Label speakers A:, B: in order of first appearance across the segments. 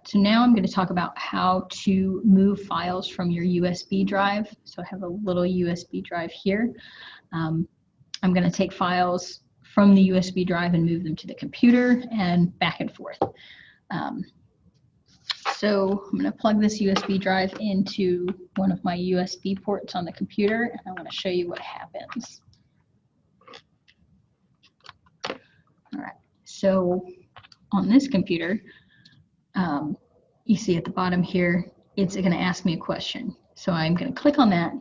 A: So now I'm going to talk about how to move files from your USB drive. So I have a little USB drive here. I'm going to take files from the USB drive and move them to the computer and back and forth. So I'm going to plug this USB drive into one of my USB ports on the computer, and I want to show you what happens. All right, so on this computer, you see at the bottom here, it's going to ask me a question. So I'm going to click on that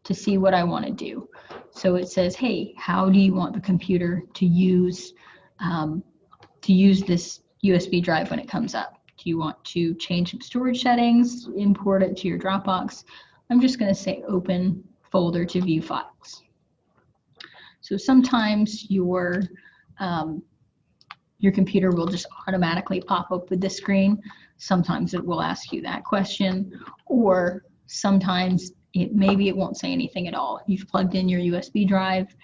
A: to see what I want to do. So it says, hey, how do you want the computer to use this USB drive when it comes up? Do you want to change some storage settings, import it to your Dropbox? I'm just going to say open folder to view files. So sometimes your computer will just automatically pop up with this screen. Sometimes it will ask you that question, or sometimes maybe it won't say anything at all. You've plugged in your USB drive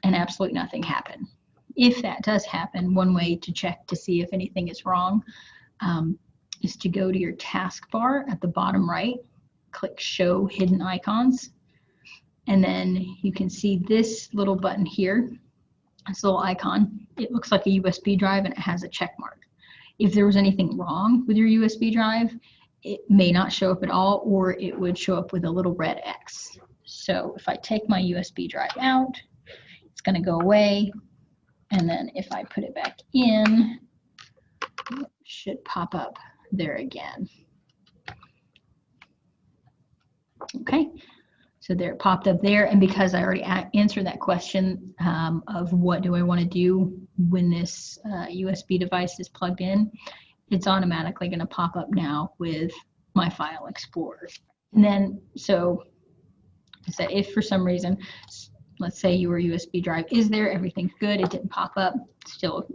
A: and absolutely nothing happened. If that does happen, one way to check to see if anything is wrong is to go to your taskbar at the bottom right, click Show Hidden Icons, and then you can see this little button here, this little icon. It looks like a USB drive and it has a check mark. If there was anything wrong with your USB drive, it may not show up at all, or it would show up with a little red X. So if I take my USB drive out, it's going to go away, and then if I put it back in, it should pop up there again. Okay, so there it popped up there, and because I already answered that question of what do I want to do when this USB device is plugged in, it's automatically going to pop up now with my File Explorer. And then, so if for some reason, let's say your USB drive is there, everything's good, it didn't pop up,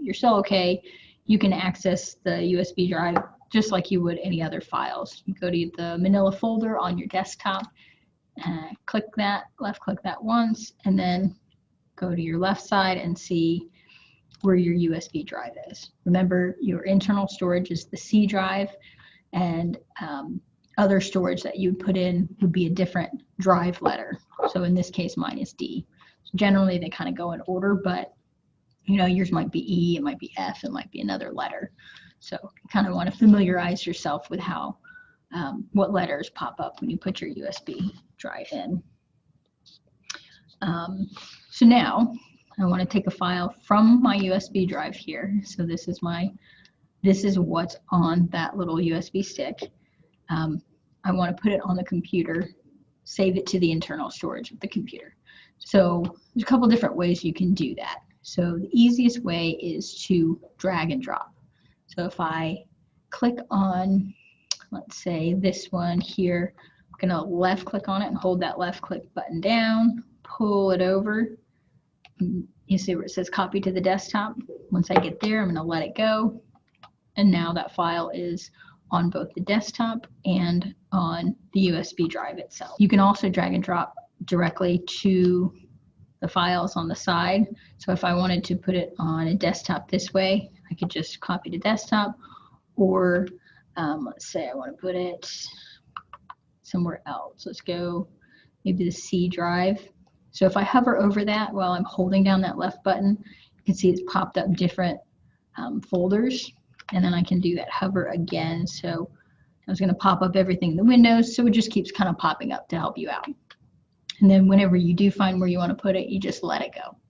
A: you're still okay, you can access the USB drive just like you would any other files. You go to the Manila folder on your desktop, click that, left click that once, and then go to your left side and see where your USB drive is. Remember, your internal storage is the C drive, and other storage that you put in would be a different drive letter. So in this case, mine is D. So generally, they kind of go in order, but you know, yours might be E, it might be F, it might be another letter. So you kind of want to familiarize yourself with how what letters pop up when you put your USB drive in. So now I want to take a file from my USB drive here. So this is what's on that little USB stick. I want to put it on the computer, save it to the internal storage of the computer. So there's a couple different ways you can do that. So the easiest way is to drag and drop. So if I click on, let's say this one here, I'm going to left click on it and hold that left click button down, pull it over. You see where it says copy to the desktop. Once I get there, I'm going to let it go. And now that file is on both the desktop and on the USB drive itself. You can also drag and drop directly to the files on the side. So if I wanted to put it on a desktop this way, I could just copy to desktop, or let's say I want to put it somewhere else. Let's go maybe the C drive. So if I hover over that while I'm holding down that left button, you can see it's popped up different folders, and then I can do that hover again. So I was going to pop up everything in the windows, so it just keeps kind of popping up to help you out. And then whenever you do find where you want to put it, you just let it go.